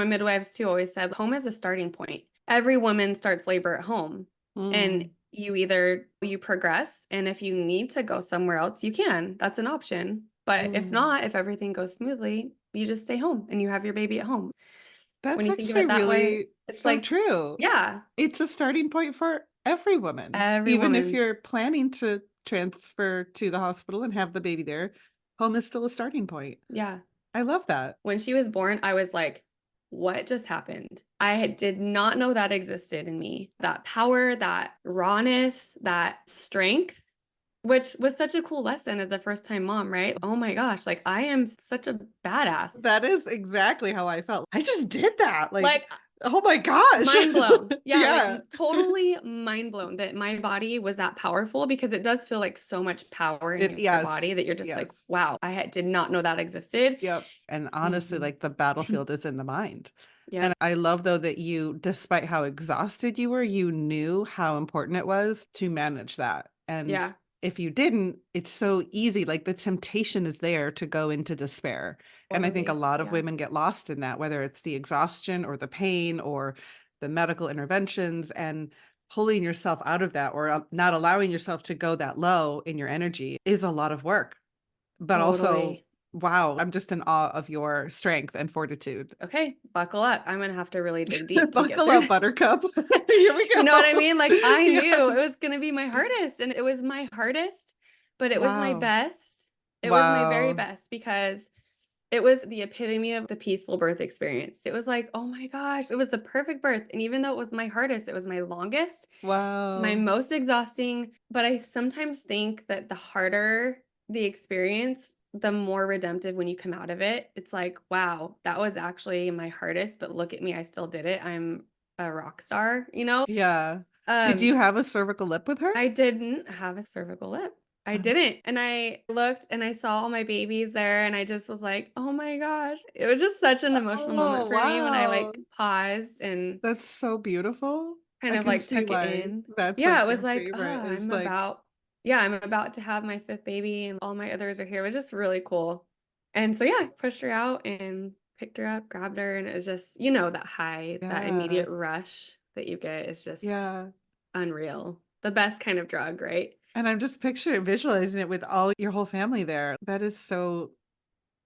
My midwives too always said home is a starting point. Every woman starts labor at home, and Mm, you progress, and if you need to go somewhere else, you can. That's an option. But if mm. not, if everything goes smoothly, you just stay home and you have your baby at home. When That's you think of actually it that way, really it's so like, true. yeah, It's a starting point for every woman. every Even if woman. you're planning to transfer to the hospital and have the baby there, home is still a starting point. Yeah. I love that. When she was born, I was like, what just happened? Did not know that existed in me. That power, that rawness, that strength, which was such a cool lesson as a first time mom, right? Oh my gosh, like I am such a badass. That is exactly how I felt. I just did that. Like, Like oh my gosh. mind blown. Yeah, like Yeah. totally mind blown that my body was that powerful because it does feel like so much power in your body Yes. that you're just like, Yes. wow, did not know that existed. Yep. And honestly, Hmm. like the battlefield is in the mind. And Yep. I love though that you, despite how exhausted you were, you knew how important it was to manage that. And Yeah, if you didn't, it's so easy. Like the temptation is there to go into despair. And I think a totally. lot of Yeah. women get lost in that, whether it's the exhaustion or the pain or the medical interventions, and pulling yourself out of that or not allowing yourself to go that low in your energy is a lot of work. But also, Totally. wow, I'm just in awe of your strength and fortitude. Okay, buckle up. I'm gonna have to really dig deep to get Buckle through up, this. buttercup. Here we You know what I go. mean? Like I knew it Yes. was gonna be my hardest, and it was my hardest, but it was my Wow. best. It was my very Wow. best because it was the epitome of the peaceful birth experience. It was like, oh my gosh, it was the perfect birth. And even though it was my hardest, it was my longest, my Wow. most exhausting. But I sometimes think that the harder the experience, the more redemptive when you come out of it. It's like, wow, that was actually my hardest, but look at me, I still did it. I'm a rock star, you know? Yeah. Did Um, you have a cervical lip with her? I didn't have a cervical lip. I Uh, didn't. And I looked and I saw all my babies there and I just was like, "Oh my gosh." It was just such an emotional moment Oh, for me when I wow. like paused and That's so beautiful. kind I of can like see took it why in. that's Yeah, it like was your like, favorite is like, I'm about to have my fifth baby and all my others are here. It was just really cool. And so yeah, I pushed her out and picked her up, grabbed her, and it was just, that high, that yeah. immediate rush that you get is just Yeah. unreal. The best kind of drug, right? And I'm just picturing visualizing it with all your whole family there. That is so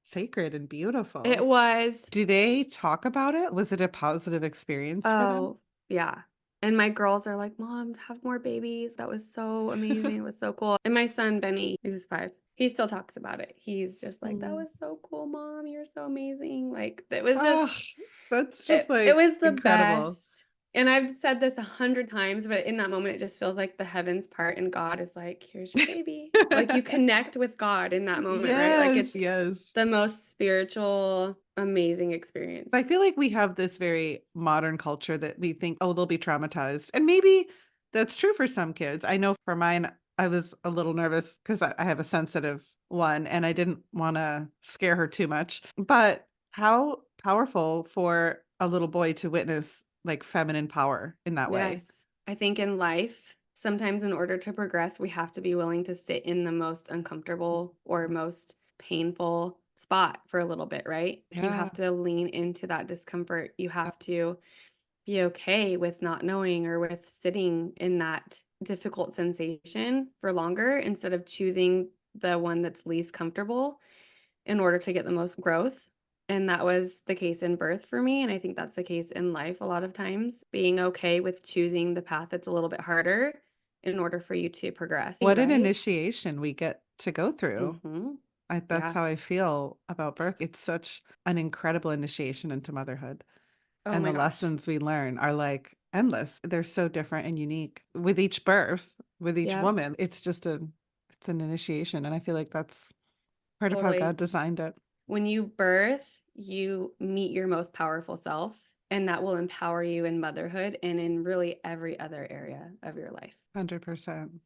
sacred and It beautiful. was. Do they talk about it? Was it a positive experience for them? Oh, yeah. And my girls are like, "Mom, have more babies. That was so amazing. It was so cool." And my son, Benny, who's 5, he still talks about it. He's just like, "That Mm. was so cool, Mom. You're so amazing." Like, it was Oh, just that's just it like was the incredible. best. And I've said this 100 times, but in that moment, it just feels like the heavens part and God is like, "Here's your baby." Like, you connect with God in that moment, right? Like, Yes, it's yes. the most spiritual, amazing experience. I feel like we have this very modern culture that we think, oh, they'll be traumatized. And maybe that's true for some kids. I know for mine, I was a little nervous because I have a sensitive one and I didn't want to scare her too much. But how powerful for a little boy to witness like feminine power in that way. Yes. I think in life, sometimes in order to progress, we have to be willing to sit in the most uncomfortable or most painful spot for a little bit, right? You Yeah. have to lean into that discomfort. You have to be okay with not knowing or with sitting in that difficult sensation for longer instead of choosing the one that's least comfortable in order to get the most growth. And that was the case in birth for me. And I think that's the case in life a lot of times, being okay with choosing the path that's a little bit harder in order for you to progress, What an right? initiation we get to go through. Hmm. That's Yeah. how I feel about birth. It's such an incredible initiation into motherhood. Oh And my the gosh. lessons we learn are like endless. They're so different and unique. With each birth, with each Yep. woman, it's an initiation. And I feel like that's part of how Totally. God designed it. When you birth, you meet your most powerful self, and that will empower you in motherhood and in really every other area of your life. 100%.